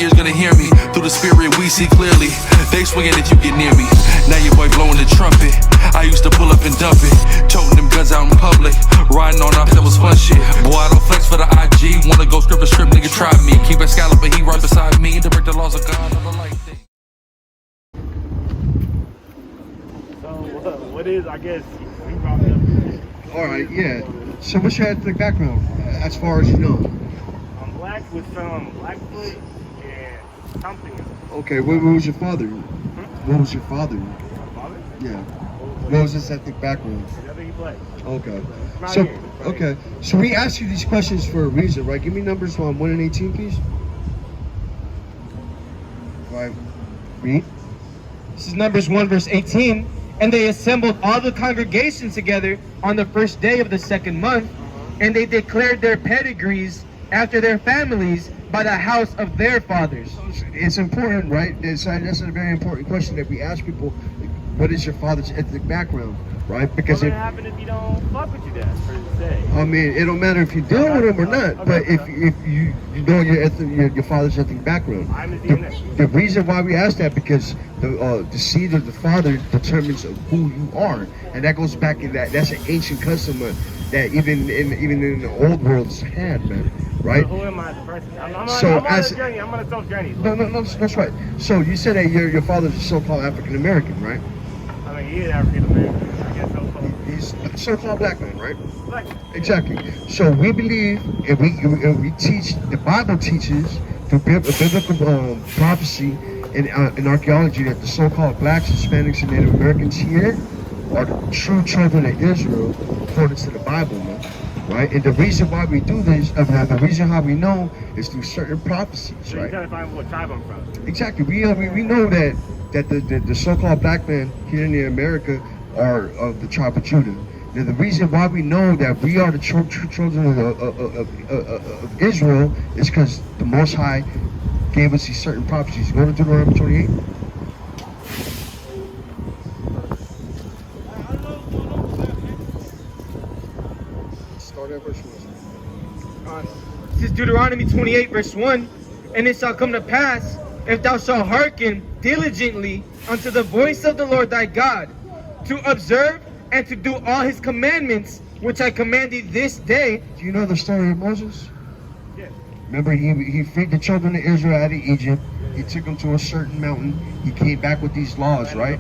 ears gonna hear me. Through the spirit we see clearly. They swinging if you get near me. Now your boy blowing the trumpet. I used to pull up and dump it. Toting them guns out in public. Riding on off, that was fun shit. Boy, I don't flex for the IG. Wanna go script a script, nigga, try me. Keep a scallop, but he right beside me. To break the laws of God, I don't like things. So, what is, I guess, we brought me up. Alright, yeah. So what's your ethnic background, as far as you know? I'm black with some Blackfoot and something. Okay, what was your father? What was your father? My father? Yeah. What was his ethnic background? I think he plays. Okay. Not So, here, but okay. So we asked you these questions for a reason, right? Give me numbers from 1 and 18, please. Right. Read. This is Numbers 1 verse 18. And they assembled all the congregation together on the first day of the second month, and they declared their pedigrees after their families by the house of their fathers. It's important, right? That's a very important question that we ask people. What is your father's ethnic background, right? Because what's gonna happen if you don't fuck with your dad, per se? I mean, it don't matter if you deal with him or not. But if you know your father's ethnic background, the reason why we ask that, because the seed of the father determines who you are, and that goes back in that's an ancient custom that even in the old worlds had, man. Right? So who am I as a person? I'm on a journey. I'm on a self journey. No, that's right. So you said that your father's a so-called African American, right? I mean, he is African American. I guess so-called. He's a so-called black man, right? Black. Exactly. So we believe, and we teach, the Bible teaches through biblical prophecy and archaeology that the so-called blacks, Hispanics, and Native Americans here are the true children of Israel according to the Bible, man. Right? And the reason why we do this, the reason how we know, is through certain prophecies, so right? you're trying to find what tribe I'm from. Exactly. We know that the so-called black men here in America are of the tribe of Judah. Now, the reason why we know that we are the true children of Israel is because the Most High gave us these certain prophecies. Go to Deuteronomy 28. Start at verse 1. This is Deuteronomy 28 verse 1. And it shall come to pass, if thou shalt hearken diligently unto the voice of the Lord thy God, to observe and to do all his commandments, which I command thee this day. Do you know the story of Moses? Yeah. Remember, he freed the children of Israel out of Egypt. He took them to a certain mountain. He came back with these laws, right?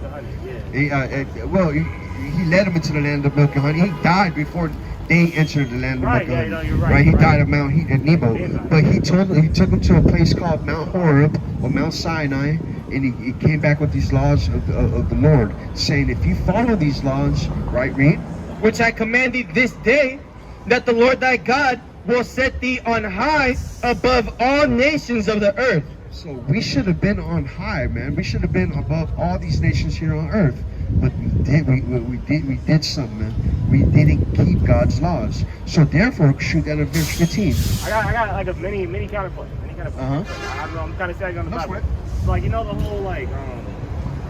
He led them into the land of milk and honey. He died before they entered the land of milk and honey. No, you're right. He died at Mount Nebo. But he took them to a place called Mount Horeb or Mount Sinai, and he came back with these laws of the Lord, saying, if you follow these laws, right, read? Which I command thee this day, that the Lord thy God will set thee on high above all nations of the earth. So we should have been on high, man. We should have been above all these nations here on earth. But we did something, man. We didn't keep God's laws. So therefore, shoot that at verse 15. I got like a mini counterpoint. I'm kind of saying on the Bible. So, like, you know, the whole, like,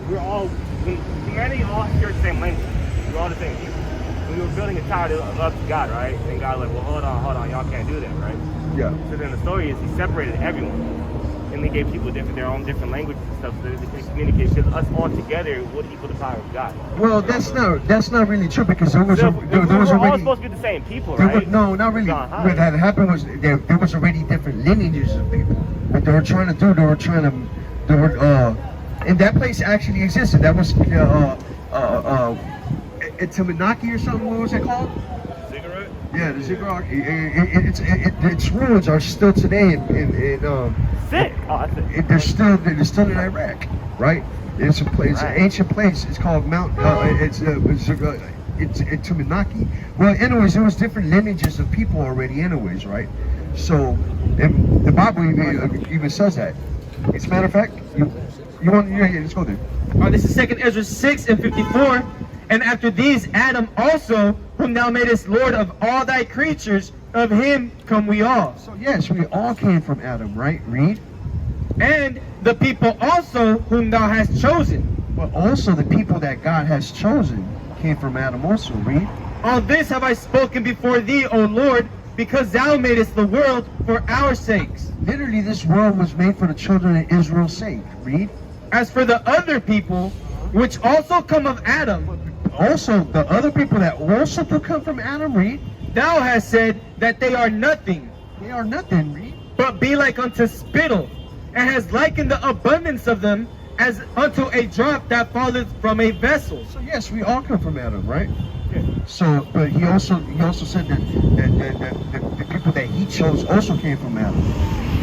humanity all shared the same language. We're all the same people. When we were building a tower to love to God, right? And God was like, well, hold on, y'all can't do that, right? Yeah. So then the story is he separated everyone. And they gave people their own different languages and stuff so that they could communicate. Because us all together would equal the power of God. Well, that's not really true, because there was all supposed to be the same people, right? No, not really. What had happened was there was already different lineages of people. What they were trying to do, and that place actually existed. That was Timonaki or something. What was it called? Ziggurat? Yeah, the Ziggurat. Its ruins are still today in Sick. Oh, that's it. They're still in Iraq, right? It's a place, an ancient place. It's called Mount. It's Timonaki. Well, anyways, there was different lineages of people already, anyways, right? So, the Bible even says that. As a matter of fact, you want? Yeah, let's go there. This is 2nd Ezra 6 and 54. And after these, Adam also, whom thou madest Lord of all thy creatures, of him come we all. So yes, we all came from Adam, right? Read. And the people also whom thou hast chosen. But also the people that God has chosen came from Adam also. Read. All this have I spoken before thee, O Lord, because thou madest the world for our sakes. Literally, this world was made for the children of Israel's sake. Read. As for the other people, which also come of Adam, Also, the other people that also could come from Adam, read. thou hast said that they are nothing, They are nothing, read. but be like unto spittle, and has likened the abundance of them as unto a drop that falleth from a vessel. So yes, we all come from Adam, right? So, but he also said that the people that he chose also came from Adam,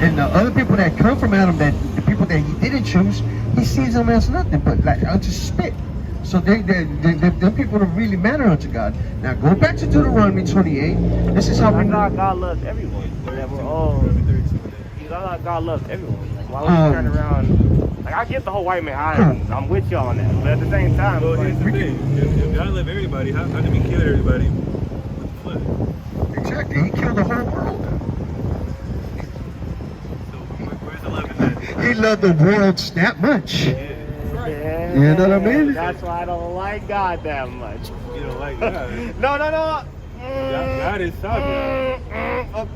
and the other people that come from Adam, that the people that he didn't choose, he sees them as nothing but like unto spit. So them people don't really matter unto God. Now go back to Deuteronomy 28. This is how we know. God loves everyone. That we're all. God loves everyone. Like, why would you turn around? Like, I get the whole white man. I'm with y'all on that. But at the same time, Well, like, here's the thing. If God loved everybody, how did he kill everybody with the flood? Exactly, he killed the whole world. So where's the love in that? He loved the world that much. yeah, You know what I mean? That's why I don't like God that much. You don't like God. No. God is sovereign.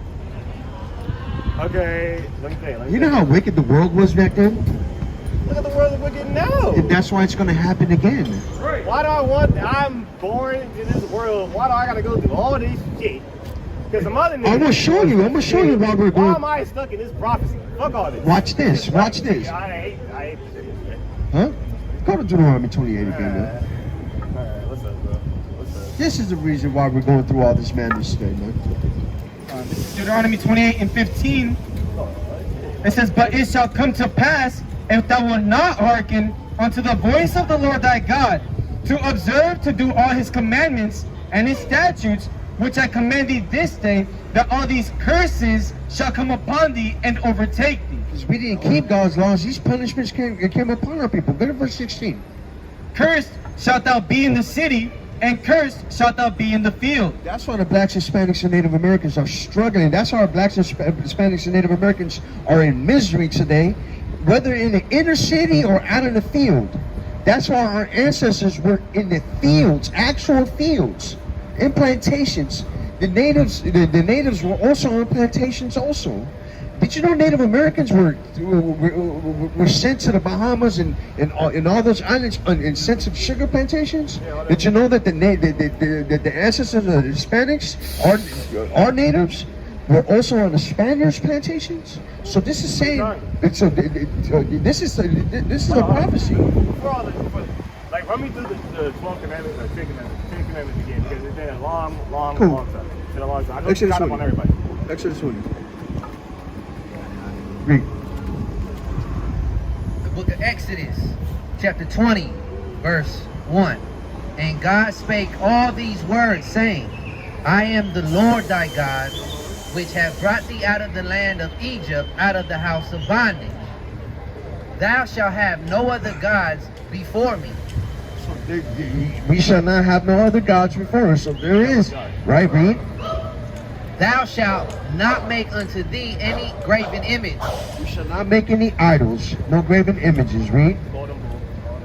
Okay, let me tell you. You know how wicked the world was back then? Look at the world we're getting now. And that's why it's going to happen again. Why do I'm born into this world. Why do I gotta go through all this shit? Because the mother niggas. I'm gonna show you why we're Why going. am I stuck in this prophecy? Fuck all this. Watch this, watch this. I hate this shit. Huh? Go to Deuteronomy 28 again, man. Alright, what's up, bro? What's up? This is the reason why we're going through all this madness today, man. This is Deuteronomy 28 and 15. It says, but it shall come to pass, if thou wilt not hearken unto the voice of the Lord thy God, to observe to do all his commandments and his statutes, which I command thee this day, that all these curses shall come upon thee and overtake thee. Because we didn't keep God's laws, these punishments came upon our people. Go to verse 16. Cursed shalt thou be in the city, and cursed shalt thou be in the field. That's why the blacks, Hispanics, and Native Americans are struggling. That's why our blacks, Hispanics, and Native Americans are in misery today, whether in the inner city or out in the field. That's why our ancestors were in the fields, actual fields, in plantations. The natives were also on plantations also. Did you know Native Americans were sent to the Bahamas and all those islands and sent to sugar plantations? Did you know that the ancestors of the Hispanics, our natives, were also on the Spaniards' plantations? So this is saying, this is a prophecy. Like, run me through the 12 commandments or 10 commandments again, because it's been a long time. It's been a long time. I know you got them on everybody. Exodus 20. Read. The book of Exodus, chapter 20, verse 1. And God spake all these words, saying, I am the Lord thy God, which have brought thee out of the land of Egypt, out of the house of bondage. Thou shalt have no other gods before me. We shall not have no other gods before us. So there is, right? Read. Thou shalt not make unto thee any graven image, We shall not make any idols, no graven images. Read.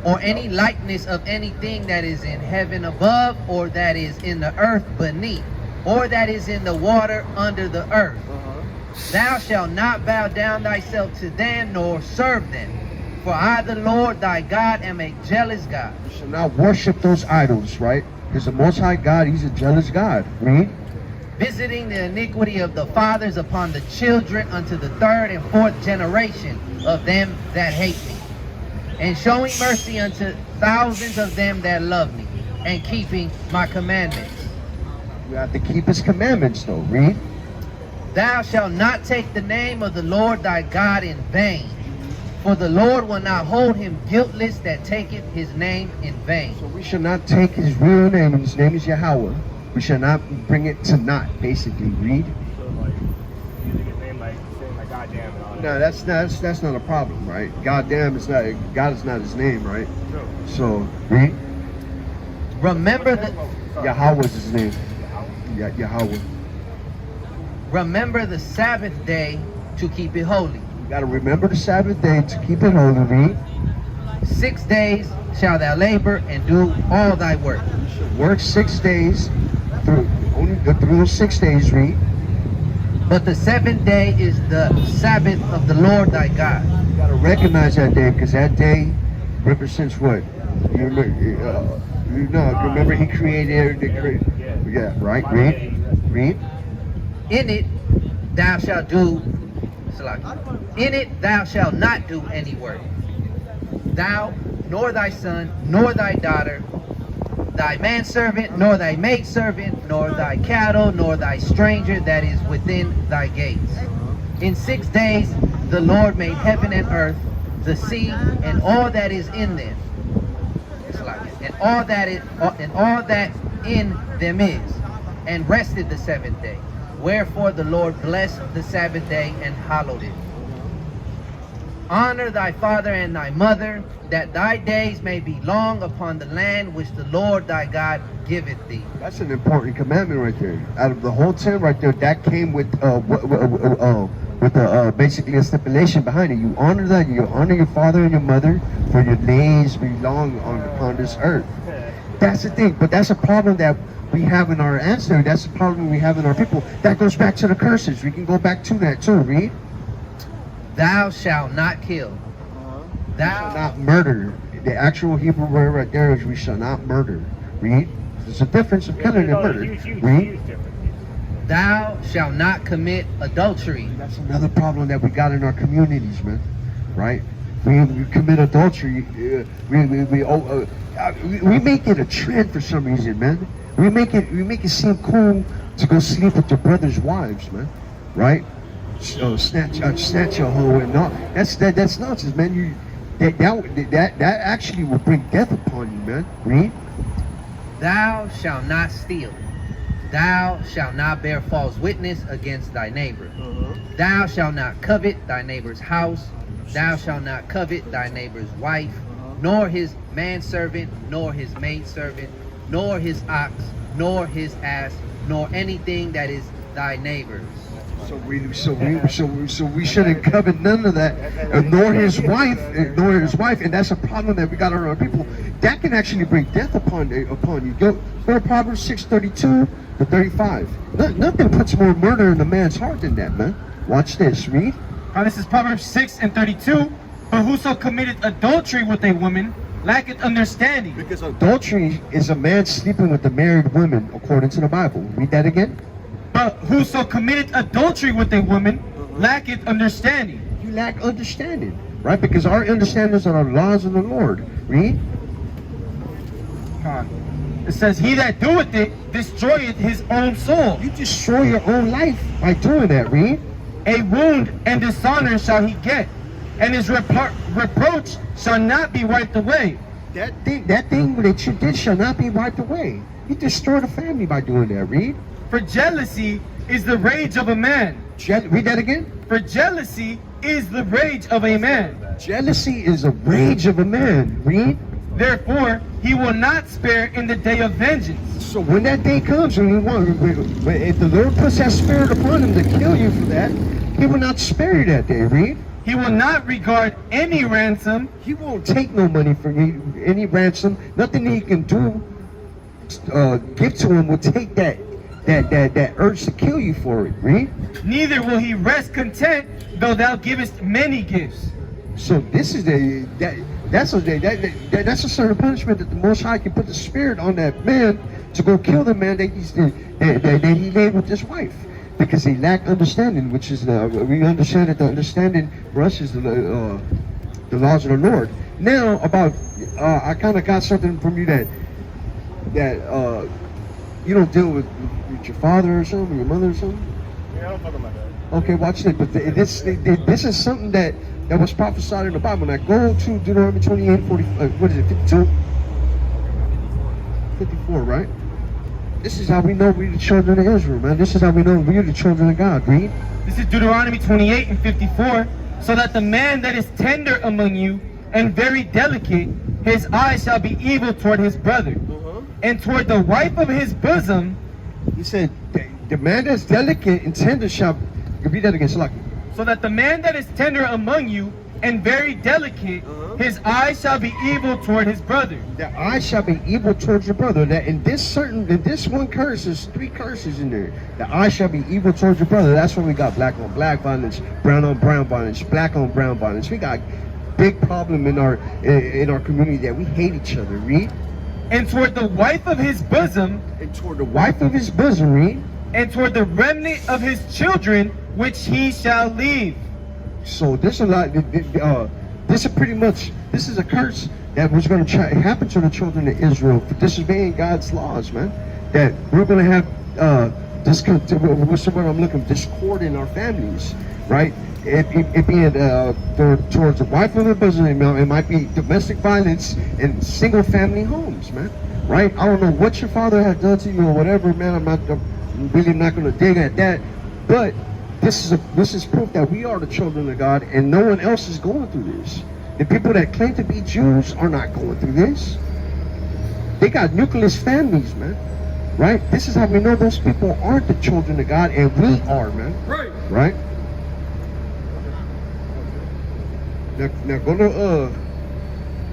or any likeness of anything that is in heaven above, or that is in the earth beneath, or that is in the water under the earth. Thou shalt not bow down thyself to them, nor serve them. For I, the Lord thy God, am a jealous God. We shall not worship those idols, right? Because the Most High God, He's a jealous God. Read. Visiting the iniquity of the fathers upon the children unto the third and fourth generation of them that hate me, and showing mercy unto thousands of them that love me, and keeping my commandments. You have to keep His commandments, though. Read. Thou shalt not take the name of the Lord thy God in vain, for the Lord will not hold him guiltless that taketh his name in vain. So we shall not take His real name, and His name is Yahweh. We shall not bring it to naught, basically. Read. So, like, using his name, like, saying, like, goddamn and all that. No, that's not a problem, right? Goddamn, is not God is not His name, right? True. So read. Remember the Yahweh is His name. Yahweh. remember the Sabbath day to keep it holy. You got to remember the Sabbath day to keep it holy. Read. 6 days shalt thou labor and do all thy work. Work 6 days through the 6 days. Read. But the seventh day is the Sabbath of the Lord thy God. You gotta recognize that day, because that day represents what? You remember he created everything. Yeah, right? Read. In it thou shalt do, in it thou shalt not do any work. Thou, nor thy son, nor thy daughter, thy manservant, nor thy maidservant, nor thy cattle, nor thy stranger that is within thy gates. In 6 days the Lord made heaven and earth, the sea, and all that is in them, and all that in them is, and rested the seventh day. Wherefore the Lord blessed the Sabbath day and hallowed it. Honor thy father and thy mother, that thy days may be long upon the land which the Lord thy God giveth thee. That's an important commandment right there. Out of the whole 10 right there, that came with basically a stipulation behind it. You honor that. You honor your father and your mother, for your days be long upon this earth. That's the thing. But that's a problem that we have in our ancestors. That's the problem we have in our people. That goes back to the curses. We can go back to that too. Read. Thou shalt not kill. Thou shalt not murder. The actual Hebrew word right there is we shall not murder. Read. There's a difference of killing and murder. Read. Thou shalt not commit adultery. That's another problem that we got in our communities, man. Right? We commit adultery. We make it a trend for some reason, man. We make it seem cool to go sleep with your brother's wives, man. Right? Snatch a hoe and all. That's nonsense, man. That actually will bring death upon you, man. Read. Thou shalt not steal. Thou shalt not bear false witness against thy neighbor. Thou shalt not covet thy neighbor's house. Thou shalt not covet thy neighbor's wife, nor his manservant, nor his maidservant, nor his ox, nor his ass, nor anything that is thy neighbor's. So we shouldn't covet none of that, nor his wife, and that's a problem that we got on our people. That can actually bring death upon you. Go to Proverbs 6:32 to 35. Nothing puts more murder in a man's heart than that, man. Watch this. Read. This is Proverbs 6:32. But whoso committeth adultery with a woman lacketh understanding. Because adultery is a man sleeping with a married woman, according to the Bible. Read that again. But whoso committeth adultery with a woman lacketh understanding. You lack understanding, right? Because our understandings are the laws of the Lord. Read. It says, he that doeth it destroyeth his own soul. You destroy your own life by doing that. Read. A wound and dishonor shall he get, and his reproach shall not be wiped away. That thing that you did shall not be wiped away. You destroy the family by doing that. Read. For jealousy is the rage of a man. Read that again. For jealousy is the rage of a man. Jealousy is a rage of a man. Read. Therefore, he will not spare in the day of vengeance. So when that day comes, if the Lord puts that spirit upon him to kill you for that, he will not spare you that day. Read. He will not regard any ransom. He won't take no money for any ransom. Nothing he can do, give to him will take that urge to kill you for it. Read. Neither will he rest content though thou givest many gifts. So this is that's a certain punishment that the Most High can put the spirit on that man to go kill the man that he made with his wife, because he lacked understanding, which is we understand that the understanding for us is the laws of the Lord. Now about I kind of got something from you that you don't deal with your father or something, or your mother or something. Yeah, I don't fuck with my dad. Okay, watch this. But this is something that was prophesied in the Bible. Now go to Deuteronomy 28:40. What is it? 52? 54, right? This is how we know we're the children of Israel, man. This is how we know we're the children of God. Read. This is Deuteronomy 28:54. So that the man that is tender among you and very delicate, his eyes shall be evil toward his brother, and toward the wife of his bosom. He said, the man that's delicate and tender shall. Read that again, Salaki. So that the man that is tender among you and very delicate, his eye shall be evil toward his brother. That eye shall be evil towards your brother. That in this one curse, there's 3 curses in there. The eye shall be evil towards your brother. That's when we got black on black violence, brown on brown violence, black on brown violence. We got big problem in our community that we hate each other. Read. And toward the wife of his bosom, And toward the wife of his bosom. Read. and toward the remnant of his children, which he shall leave. So this is a lot. This is a curse that was going to happen to the children of Israel for disobeying God's laws, man. That we're going to have what's the word I'm looking for? Discord in our families, right? It being towards the wife of the bosom, it might be domestic violence in single family homes, man. Right? I don't know what your father had done to you or whatever, man. I'm really not going to dig at that, but this is proof that we are the children of God and no one else is going through this. The people that claim to be Jews are not going through this. They got nucleus families, man. Right? This is how we know those people aren't the children of God and we are, man. Right. Right? Now go to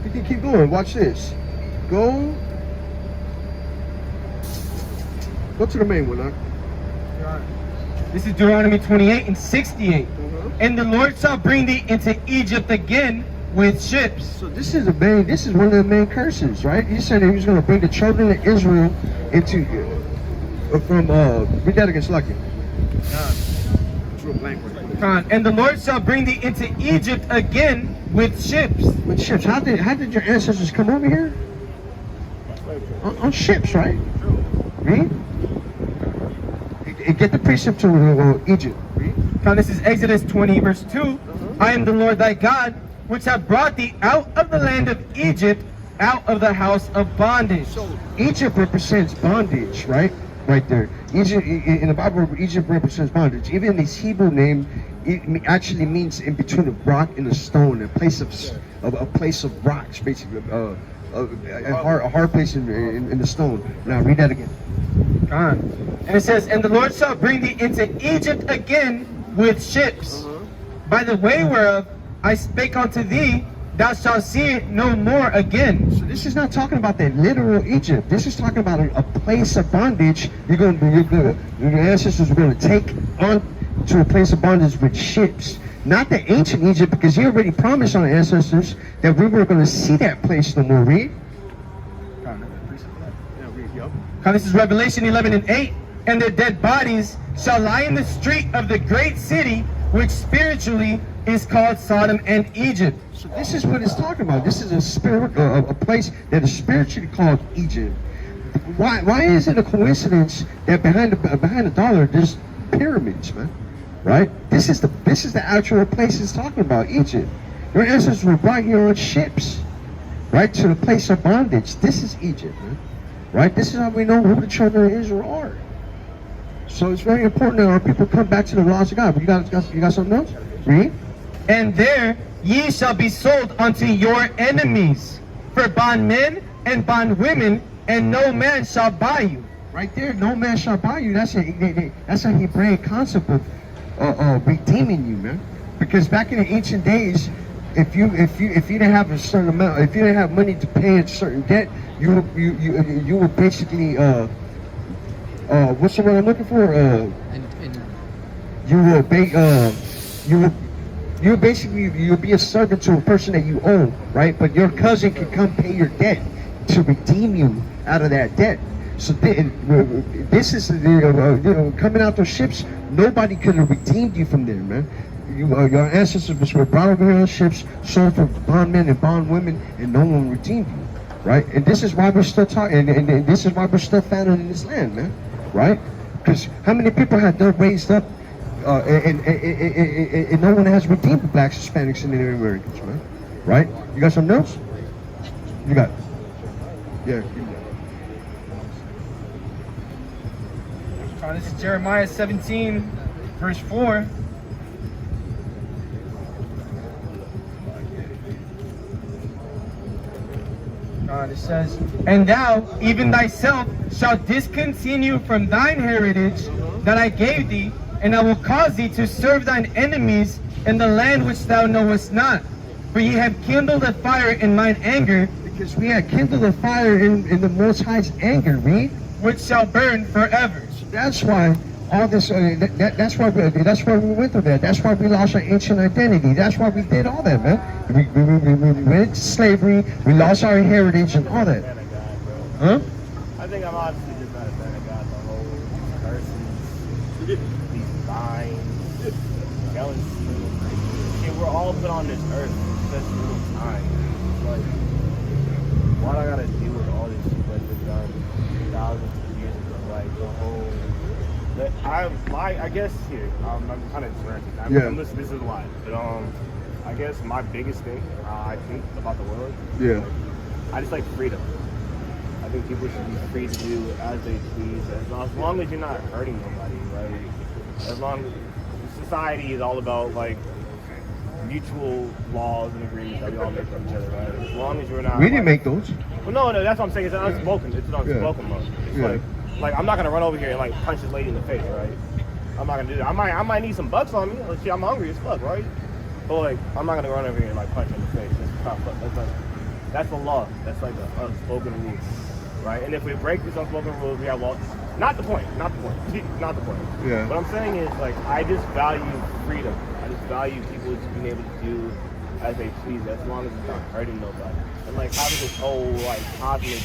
you can keep going. Watch this. Go to the main one, huh? This is Deuteronomy 28 and 68. And the Lord shall bring thee into Egypt again with ships. So this is one of the main curses, right? He said he was going to bring the children of Israel into read that against Lucky. And the Lord shall bring thee into Egypt again with ships. With ships. How did your ancestors come over here? On ships, right? Read. Get the precept to Egypt. Read. Now this is Exodus 20 verse 2. I am the Lord thy God, which have brought thee out of the land of Egypt, out of the house of bondage. So Egypt represents bondage, right? Right there. Egypt in the Bible, Egypt represents bondage. Even this Hebrew name, it actually means in between a rock and a stone, a place of rocks, basically, a hard place in the stone. Now read that again. And it says, and the Lord shall bring thee into Egypt again with ships, by the way whereof I spake unto thee, thou shalt see it no more again. So this is not talking about the literal Egypt. This is talking about a place of bondage. Your ancestors were going to take on to a place of bondage with ships. Not the ancient Egypt, because he already promised our ancestors that we were going to see that place no more. Read. This is Revelation 11 and 8. And their dead bodies shall lie in the street of the great city, which spiritually is called Sodom and Egypt. So this is what it's talking about. This is a place that is spiritually called Egypt. Why is it a coincidence that behind the dollar there's pyramids, man? Right? This is the actual place it's talking about, Egypt. Your ancestors were brought here on ships, right, to the place of bondage. This is Egypt, man. Right? This is how we know who the children of Israel are. So it's very important that our people come back to the laws of God. You got something else? Read. And there ye shall be sold unto your enemies for bondmen and bondwomen, and no man shall buy you. Right there, no man shall buy you. That's a Hebraic concept of redeeming you, man. Because back in the ancient days, if you didn't have a certain amount, if you didn't have money to pay a certain debt, you were basically what's the word I'm looking for? You'll be a servant to a person that you owe, right? But your cousin can come pay your debt to redeem you out of that debt. So this is coming out those ships. Nobody could have redeemed you from there, man. Your ancestors were brought over here on ships, sold for bondmen and bondwomen, and no one redeemed you, right? And this is why we're still talking, and this is why we're still founded in this land, man, right? Because how many people have been raised up, and no one has redeemed the blacks, Hispanics, and Native Americans, man, right? You got something else? You got it. Yeah. This is Jeremiah 17, verse 4. It says, and thou, even thyself, shalt discontinue from thine heritage that I gave thee, and I will cause thee to serve thine enemies in the land which thou knowest not. For ye have kindled a fire in mine anger, Because we had kindled a fire in the Most High's anger, read. which shall burn forever. That's why all this. That's why we went through that. That's why we lost our ancient identity. That's why we did all that, man. We went into slavery. We lost our heritage and all that. Fan of God, bro. Huh? I think I'm honestly just not a fan of God. The whole curses, these signs, jealousy. Shit, we're all put on this earth for such little time. It's like, why do I gotta deal with all this shit that's been done thousands of years ago? Like the whole. I guess here, I'm kind of ranting. This is why. But I guess my biggest thing I think about the world. Yeah. I just like freedom. I think people should be free to do as they please, as long as you're not hurting nobody, right? As long as society is all about like mutual laws and agreements that we all make with each other, right? As long as you're not. We didn't make those. Well, no, that's what I'm saying. It's unspoken. It's an unspoken mode. It's like I'm not gonna run over here and like punch this lady in the face, right? I'm not gonna do that. I might need some bucks on me. Like, shit, I'm hungry as fuck, right? But like, I'm not gonna run over here and like punch her in the face. That's the law. That's like the unspoken rules, right? And if we break these unspoken rules, we have laws. Not the point. Yeah. What I'm saying is like I just value freedom. I just value people just being able to do as they please, as long as it's not hurting nobody. And like having this whole like cosmic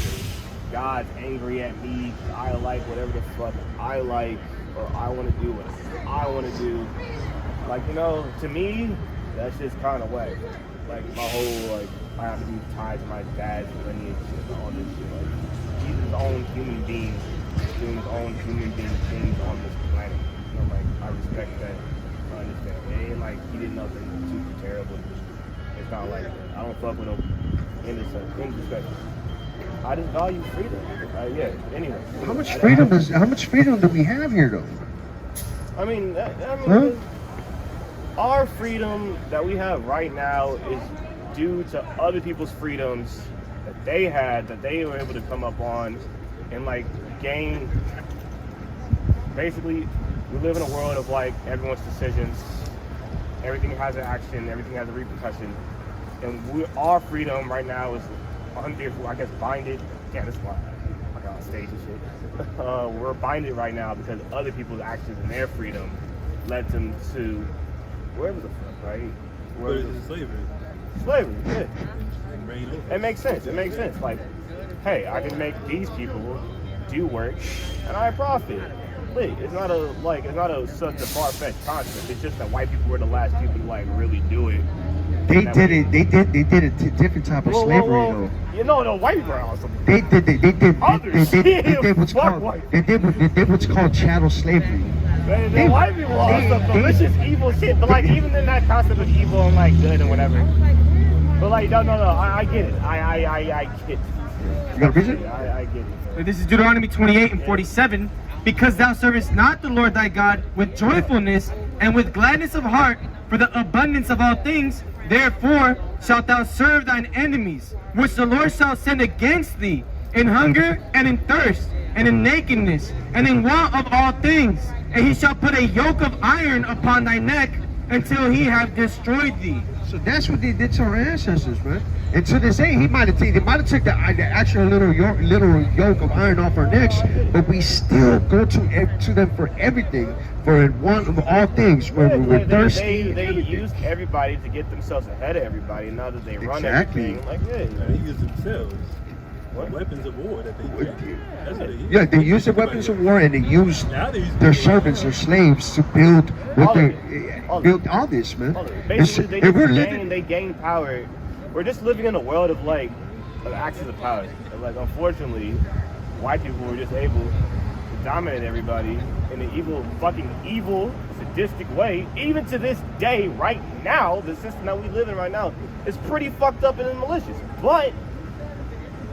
God's angry at me, I like whatever the fuck I like, or I want to do whatever I want to do. Like, you know, to me, that's just kind of whack. Like my whole like I have to be tied to my dad's lineage and all this shit. Like he's his own human being doing his own human being things on this planet. You know, like I respect that. I understand. It ain't like he did nothing super terrible. It's not like that. I don't fuck with him in this respect. I just value freedom. Anyway. How much freedom do we have here, though? I mean, our freedom that we have right now is due to other people's freedoms that they had, that they were able to come up on and like gain. Basically, we live in a world of like everyone's decisions. Everything has an action. Everything has a repercussion. And our freedom right now is under, I guess, binded. Yeah, that's why I got on stage and shit. We're binded right now because other people's actions and their freedom led them to wherever the fuck, right? Where is it slavery? Slavery, yeah. And reign over. It makes sense. Like, hey, I can make these people do work and I profit. It's not such a far-fetched concept. It's just that white people were the last people to like really do it. They did a different type of slavery, though. You know, the white people are awesome. They did what's called chattel slavery. The white people are awesome. Delicious evil shit. But like even in that concept of evil and like good and whatever. But like no, I get it. I get it. You got a reason? I get it. This is Deuteronomy 28:47. Because thou servest not the Lord thy God with joyfulness and with gladness of heart for the abundance of all things, therefore shalt thou serve thine enemies, which the Lord shall send against thee, in hunger and in thirst, and in nakedness, and in want of all things. And he shall put a yoke of iron upon thy neck until he have destroyed thee. So that's what they did to our ancestors, man. And to this day, they might have took the actual little yoke of iron off our necks, but we still go to them for everything, for want of all things. When we're thirsty, they used everybody to get themselves ahead of everybody. And now that they run everything, like They use themselves. Weapons of war that they use. That's what they use. Yeah, they use the weapons of war, and they use their servants, their slaves, to build build all this, man. Basically, they gain power. We're just living in a world of like axes of power. And, like, unfortunately, white people were just able to dominate everybody in an evil, sadistic way. Even to this day, right now, the system that we live in right now is pretty fucked up and malicious. But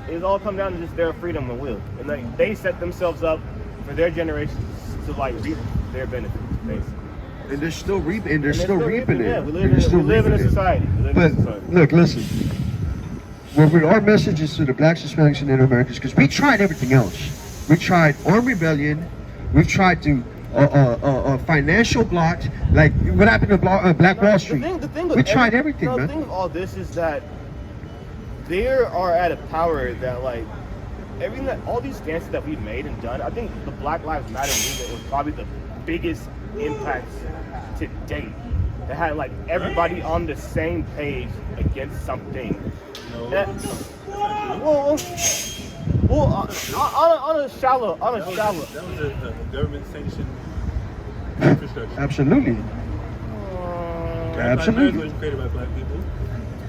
it all comes down to just their freedom and will, and like they set themselves up for their generations to like reap their benefits, basically. And they're still reaping it. Yeah, we live in a society. But look, listen. Well, our message is to the blacks, Hispanics, and Native Americans, because we tried everything else. We tried armed rebellion. We've tried to financial blocks. Like what happened to Black Wall Street? We tried everything, man. The thing with all this is that they are at a power that like everything that all these stances that we've made and done. I think the Black Lives Matter movement was probably the biggest impact to date. That had like everybody on the same page against something. That, well, on a shallow. That was a government sanctioned infrastructure. Absolutely. Absolutely. It wasn't created by black people.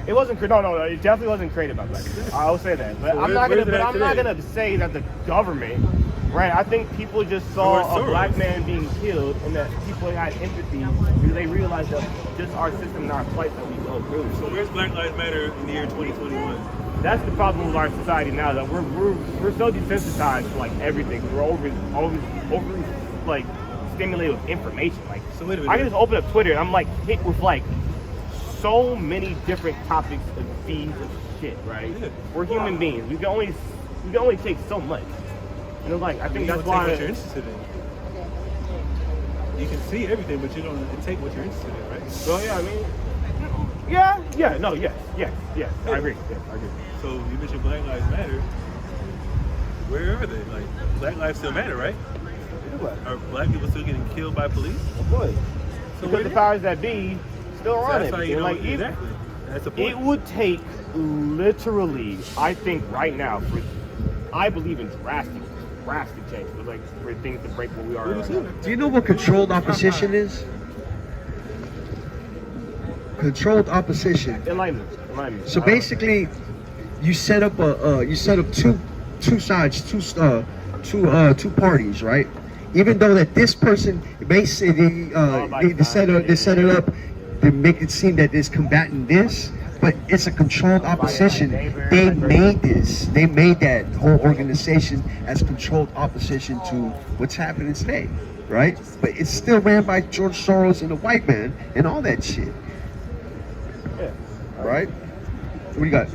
It wasn't. No, it definitely wasn't created by black people. I will say that, but So I'm not gonna. where's it But at I'm not today? gonna say that the government. Right, I think people just saw a black man being killed, and that people had empathy because they realized that just our system and our plight that we go through. So where's Black Lives Matter in the year 2021? That's the problem with our society now, that we're so desensitized to like everything. We're overly like stimulated with information. Like, So wait a minute. I can just open up Twitter and I'm like hit with like so many different topics and feeds and shit. Right? Yeah. We're human beings. We can only take so much. And it's like I think You that's don't take why. what you're interested in. You can see everything, but you don't take what you're interested in, right? So yeah, I mean, yes, I agree. Yes, I agree. So you mentioned Black Lives Matter. Where are they? Like, Black lives still matter, right? Are black people still getting killed by police? Of course. So Because the powers that be still So run that's it. how you know Like, even, exactly. That's the point. it would take literally, I think right now, I believe in drastic change, for things to break where we are right now. Do you know what controlled opposition is? Controlled opposition. Enlighten me. So basically, you set up two sides, two parties, right? Even though that this person basically they set it up to make it seem that it's combating this, but it's a controlled opposition. They made this. They made that whole organization as controlled opposition to what's happening today, right? But it's still ran by George Soros and the white man and all that shit, Yeah. right? What do you got?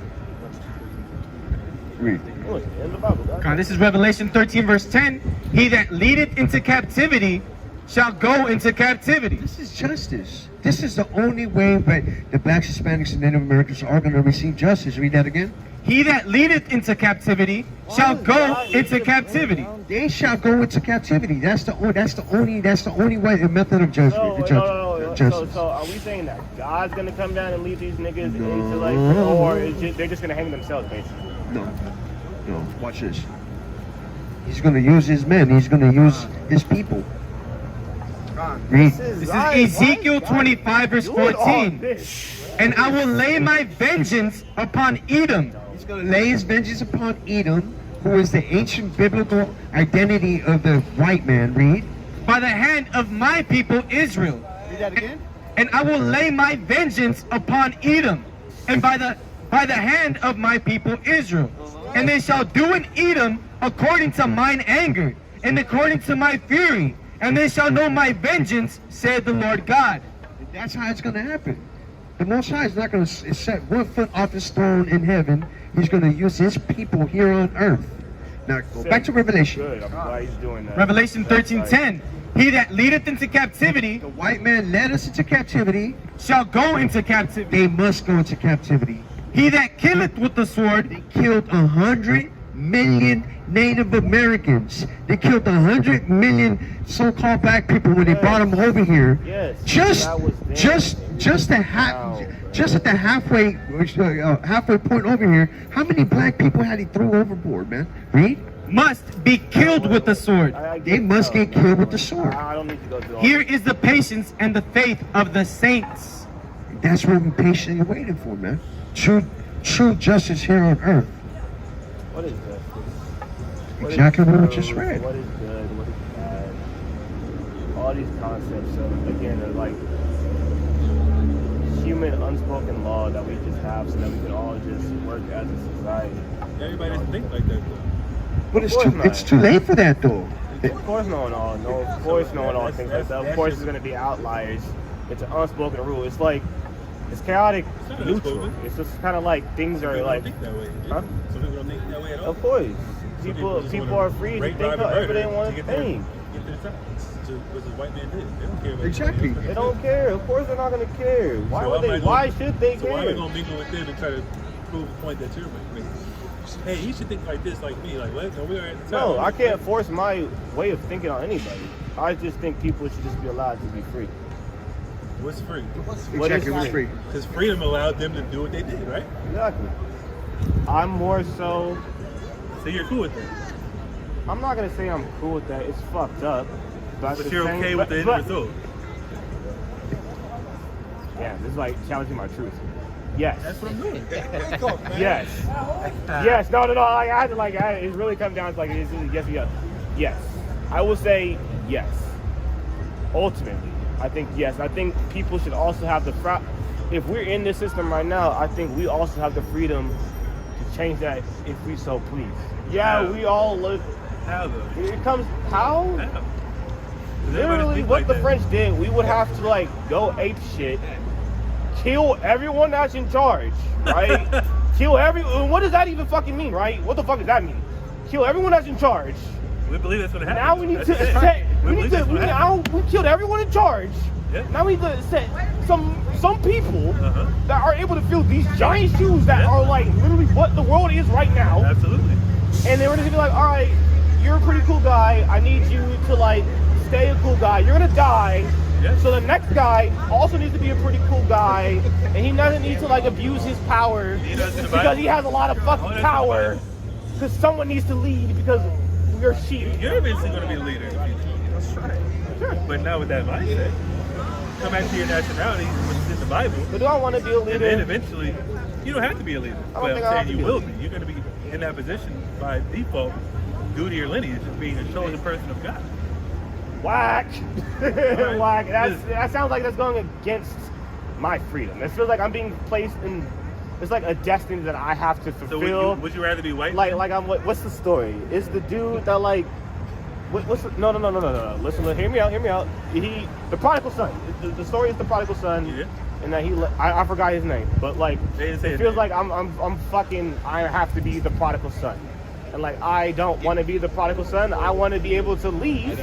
Read. Look, in the Bible, guys. God, this is Revelation 13, verse 10. He that leadeth into captivity shall go into captivity. This is justice. This is the only way that the blacks, Hispanics, and Native Americans are going to receive justice. Read that again. He that leadeth into captivity shall go into captivity. They shall go into captivity. That's the only way, the method of judgment. No. Justice. So are we saying that God's gonna come down and lead these niggas No. into like, or they're just gonna hang themselves basically? No. Watch this. He's going to use his men. He's going to use his people. Read. This is Ezekiel 25, verse 14. And I will lay my vengeance upon Edom. He's going to lay his vengeance upon Edom, who is the ancient biblical identity of the white man. Read. By the hand of my people Israel. Read that again. And I will lay my vengeance upon Edom, and by the hand of my people Israel. And they shall do in Edom according to mine anger, and according to my fury, and they shall know my vengeance, said the Lord God. That's how it's going to happen. The Most High is not going to set one foot off his throne in heaven. He's going to use his people here on earth. Now, go back to Revelation. Good, I'm glad he's doing that. Revelation 13:10. He that leadeth into captivity The white man led us into captivity. shall go into captivity. They must go into captivity. He that killeth with the sword They killed 100 million Native Americans. They killed 100 million so-called black people when they brought them over here. Yes. Just that was them. just at the halfway point over here, how many black people had he threw overboard, man? Read. must be killed with the sword. They must get killed with the sword. I don't need to go through all Here is the patience and the faith of the saints. That's what we're patiently waiting for, man. True justice here on earth. What is justice? What is Exactly what we true? just read. What is good? What is bad? All these concepts of, again, are like human unspoken law that we just have so that we can all just work as a society. Everybody doesn't think like that, though. But Of course not. it's too late for that, though. Of course no one all thinks like that. Of course there's gonna be outliers. It's an unspoken rule. It's like it's chaotic It's not neutral. unspoken. It's just kinda like things Some are people like don't think that way. Huh? Some people don't think that way at all. Of course. Some People just people wanna are free to rape, think rob, and however they murder want to to get their- think. get their time. what the white man did. They don't care about Exactly. They don't care. Of course they're not gonna care. Why So would they? Why should they So why are we care? gonna mingle with them and try to prove the point that you're making? Hey, you should think like this, like me. Like what? No, we are at the time. No, I can't force my way of thinking on anybody. I just think people should just be allowed to be free. What's free? Exactly, what's free? Because freedom allowed them to do what they did, right? Exactly. I'm more so. So you're cool with that. I'm not gonna say I'm cool with that. It's fucked up. But But you're okay with the end result. Yeah, this is like challenging my truth. Yes. That's what I'm doing. Yes. Yes. No. I had to it really come down to like yes. Yes. I will say yes. Ultimately, I think yes. I think people should also have the if we're in this system right now, I think we also have the freedom to change that if we so please. Yeah, How? we all look. How though? It comes how? How? Does everybody Literally, think what like the that? French did, we would have to like go ape shit, kill everyone that's in charge, right? Kill everyone. What does that even fucking mean, right? What the fuck does that mean? Kill everyone that's in charge. We believe that's what happened. Now we need That's to it. set. We We believe need to. that's what Now we killed everyone in charge. Yeah. Now we need to set some people Uh-huh. that are able to fill these giant shoes that Yeah. are like literally what the world is right now. Absolutely. And they were just gonna be like, all right, you're a pretty cool guy. I need you to like stay a cool guy. You're gonna die. Yeah. So the next guy also needs to be a pretty cool guy, and he doesn't need to like abuse his power He doesn't because divide- he has a lot of Oh, fucking that's power. divide. Because someone needs to lead because we're sheep. You're eventually going to be a leader in the future. That's right. Sure. But not with that mindset. Come back to your nationality, which is in the Bible. But do I want to be a And then leader? eventually, you don't have to be a leader. I don't But think I'm I have saying to you be a will leader. be. You're going to be in that position by default due to your lineage of being a chosen person of God. Whack. Alright. Whack. That sounds like that's going against my freedom. It feels like I'm being placed in. It's like a destiny that I have to So fulfill. would you rather be white? Like I'm. What's the story? Is the dude that like? What's the, no. Listen, hear me out. The prodigal son. The story is the prodigal son. Yeah. And that I forgot his name, but like They didn't say it his feels name. like I'm fucking. I have to be the prodigal son, and like I don't want to be the prodigal son. I want to be able to leave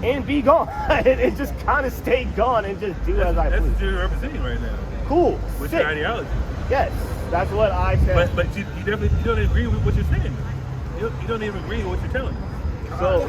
and be gone. And just kind of stay gone and just do as I That's please. what you're representing right now. Cool. With Sick. your ideology. Yes, that's what I said. But you definitely don't agree with what you're saying. You don't even agree with what you're telling me.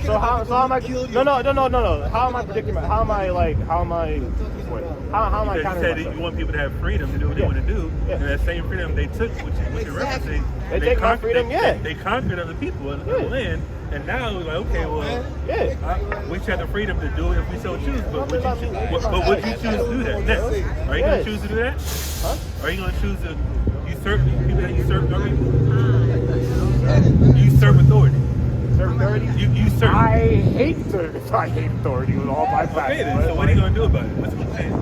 So how am I? No. How am I predicting? How am I? How am I Because you countering said that myself? you want people to have freedom to do what they Yeah. want to do, Yeah. and that same freedom they took, which you're referencing, They take my freedom, yeah. They conquered other people in Yeah. the land, and now it's like, okay, well, Yeah. we should have the freedom to do it if we so choose, but would Nothing you, about me. but would you choose to do that next? Are you going Yes. to choose to do that? Huh? Are you going to choose to usurp people that usurp authority? Usurp authority. Certain authority. You usurp. I hate authority with all my passion. Okay, then. So what are you going to do about it? What's going to change?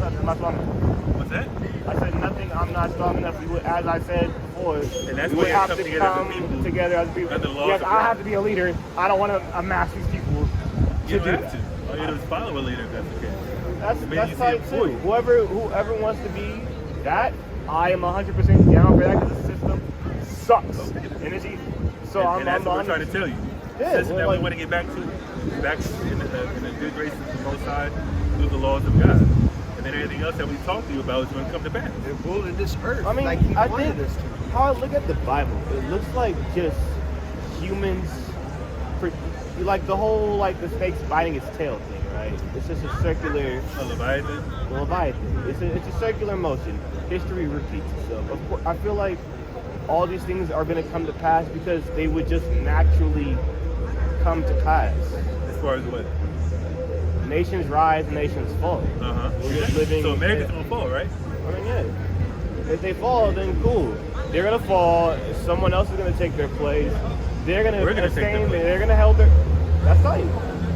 I'm not strong enough. What's that? I said nothing. I'm not strong enough. We would, as I said before, And that's we why would you have come to together as a come people together as people. under the laws Yes, of I God. have to be a leader. I don't want to amass these people You to don't do have that. to. All you do is follow a leader if that's the case. Maybe That's you see tight it for too. you. Whoever wants to be that, I am 100% down for that because the system sucks. Okay. And it's easy. So And that's what we're trying to tell you. Yeah, The system well, that we like- want to get back in the good graces of the Most High through the laws of God. And then everything else that we talked to you about is going to come to pass. They're ruling this earth. I mean, like he I wanted think us to. how I look at the Bible, it looks like just humans, like the whole the snakes biting its tail thing, right? It's just a circular A Leviathan. Leviathan. It's a circular motion. History repeats itself. Of course, I feel like all these things are going to come to pass because they would just naturally come to pass. As far as what? Nations rise, nations fall. We're just living. So America's going to fall, right? I mean, yeah. If they fall, then cool. They're gonna fall. Someone else is gonna take their place. We're gonna take their place. They're gonna help their. That's fine.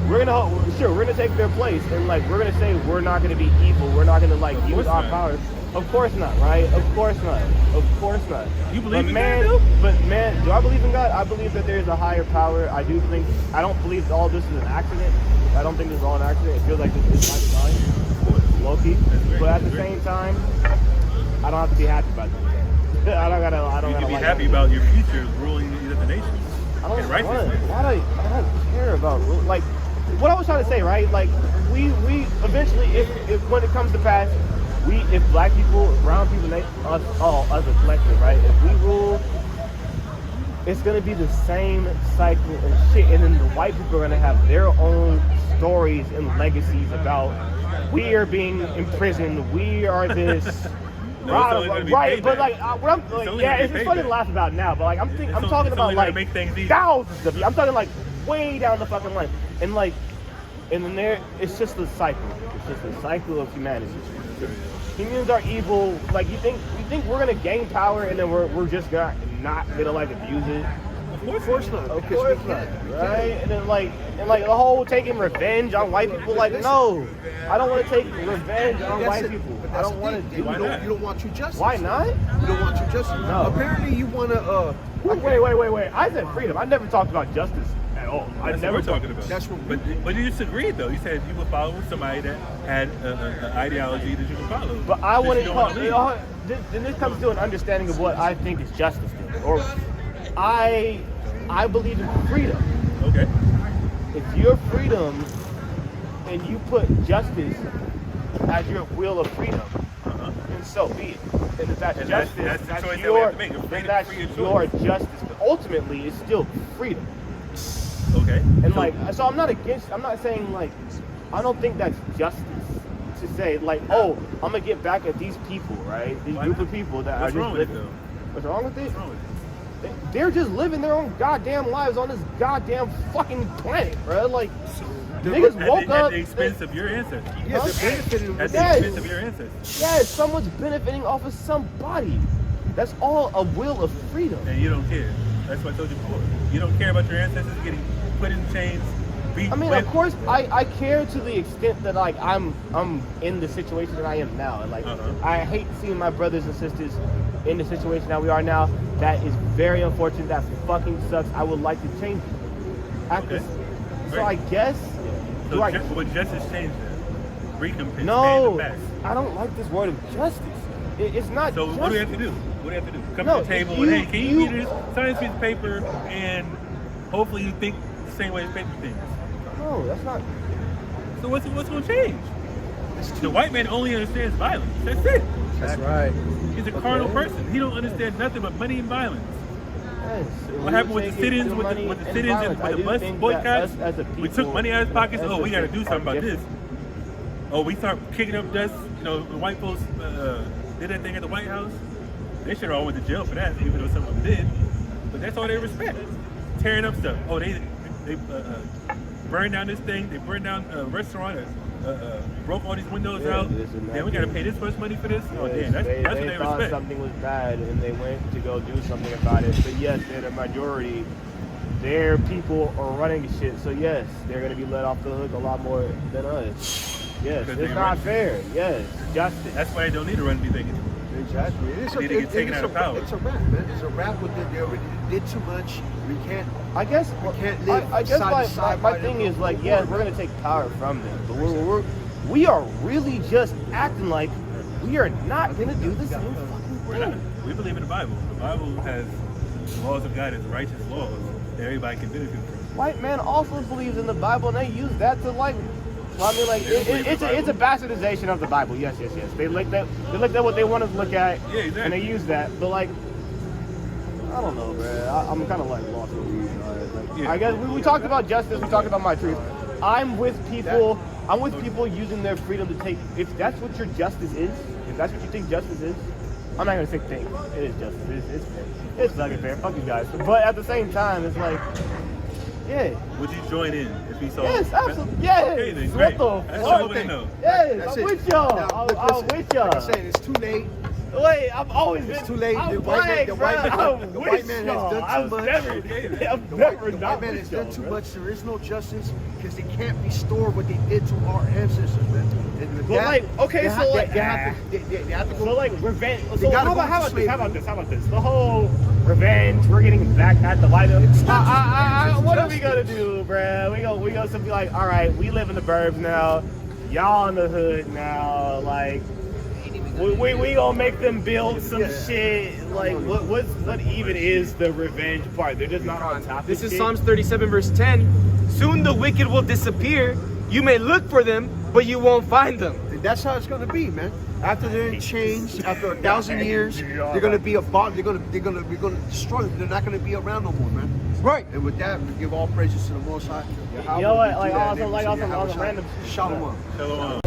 We're gonna take their place, and we're gonna say we're not gonna be evil. We're not gonna Of use course our not. powers. Of course not, right? Of course not. Of course not. You believe but in man, God, though? But man, do I believe in God? I believe that there's a higher power. I don't believe all this is an accident. I don't think this is all an accident. It feels like this is by design. Low-key. But at the same time, I don't have to be happy about that. I don't You gotta can be like happy it. about your future ruling the nations. I don't and want righteousness. I don't care about what I was trying to say, right? Like, we eventually, if when it comes to pass, if black people, brown people, us all as a collective, right? If we rule, it's gonna be the same cycle and shit, and then the white people are gonna have their own stories and legacies about we are being imprisoned, we are this. Right, but like, what I'm like, yeah, it's funny to laugh about now, but like, I'm talking about like thousands of you. I'm talking like way down the fucking line, and then there, it's just a cycle. It's just a cycle of humanity. Humans are evil. Like, you think we're gonna gain power and then we're just not gonna like abuse it? Of course not. Of course not. Right? And then like the whole taking revenge on white people. Like, no, I don't want to take revenge on white people. I don't want to do it. You don't want true justice. Why not? You don't want true justice. No. Apparently, you want to. Wait. I said freedom. I never talked about justice at all. That's what we're talking about. That's what. But you disagreed though. You said you would follow somebody that had an ideology that you could follow. But I wouldn't call. Then this comes to an understanding of what I think is justice, or I believe in freedom. Okay. It's your freedom, and you put justice as your will of freedom, and so be it. And if that's justice, that's the choice your, that we have to make. then that's your justice. But ultimately, it's still freedom. Okay. And like, so I'm not saying like, I don't think that's justice to say like, oh, I'm gonna get back at these people, right? These group of people that are just living. What's wrong with it? What's wrong with it? They're just living their own goddamn lives on this goddamn fucking planet, bro. Like, niggas woke up at the expense of your ancestors. Yeah, they're benefiting. At the expense of your ancestors. Yes, someone's benefiting off of somebody. That's all a will of freedom. And you don't care. That's what I told you before. You don't care about your ancestors getting put in chains. I mean, of course, I care to the extent that like I'm in the situation that I am now, and like I hate seeing my brothers and sisters in the situation that we are now. That is very unfortunate. That fucking sucks. I would like to change it. So I guess. Would justice change that? Recompense. No, I don't like this word of justice. It's not. So justice. what do we have to do? What do we have to do? Come to the table and hey, can you read this? Sign this piece of paper and hopefully you think the same way as paper thinks. No, that's not. So what's going to change? The white man only understands violence. That's it. That's right. He's a carnal person. He don't understand nothing but money and violence. Yes. What happened with the sit-ins, with the sit-ins and with the bus boycotts? We took money out of his pockets. Oh, we got to do something about this. Oh, we start kicking up dust. You know, the white folks did that thing at the White House. They should have all went to jail for that, even though some of them did. But that's all they respect. Tearing up stuff. Oh, they burned down this thing. They burned down a restaurant. Broke all these windows out. Then we got to pay this much money for this. Oh, damn, that's what they thought respect. Something was bad, and they went to go do something about it. But yes, they're the majority. Their people are running shit. So yes, they're gonna be let off the hook a lot more than us. Yes, it's not fair. Yes, justice. That's why they don't need to run anything. Exactly. They need to get taken out of power. It's a rap, man. It's a rap with it. They already did too much. We can't. I guess live my thing is like, yeah, we're gonna take power from them, but we are really just acting like we are not gonna do the same fucking We're not. thing. We believe in the Bible. The Bible has the laws of God as righteous laws that everybody can benefit from. White man also believes in the Bible, and they use that to like. Well, I mean, like it's a bastardization of the Bible. Yes. They looked at what they wanted to look at, yeah, exactly. and they use that. But like, I don't know, bro. I'm kind of like lost. I guess we talked about justice. We talked about my truth. I'm with people. I'm with people using their freedom to take. If that's what your justice is, if that's what you think justice is, I'm not gonna say think. It is justice. It's fair. It's fucking fair. Fuck you guys. But at the same time, it's like, yeah. Would you join in if you saw? Yes, absolutely. Yes. Okay, then, What great. the That's fuck? all we know. Yes, I'm with y'all. I'm with y'all. Like I said, it's too late. Wait, I've always been. It's too late. I'm The white man has done too much. I've The never white not man with has y'all, done too bro. much. There is no justice because they can't restore what they did to our ancestors, man. And with But that, like, okay, they so have- like, they have to go. so like revenge. They So gotta how go about to slavery. this? How about this? The whole revenge. We're getting back at the White House. What are we gonna do, bruh? We gonna simply like, all right, we live in the burbs now. Y'all in the hood now. Like, we gonna make them build some shit. Like, what even is the revenge part? They're just not on top of This is shit. Psalms 37 verse 10. Soon the wicked will disappear. You may look for them, but you won't find them. And that's how it's gonna be, man. After they're in chains, after 1,000 years, they're gonna be a bond. We're gonna destroy them. They're not gonna be around no more, man. Right. And with that, we give all praises to the Most High. You know what? Like also on random. Shalom. Shalom.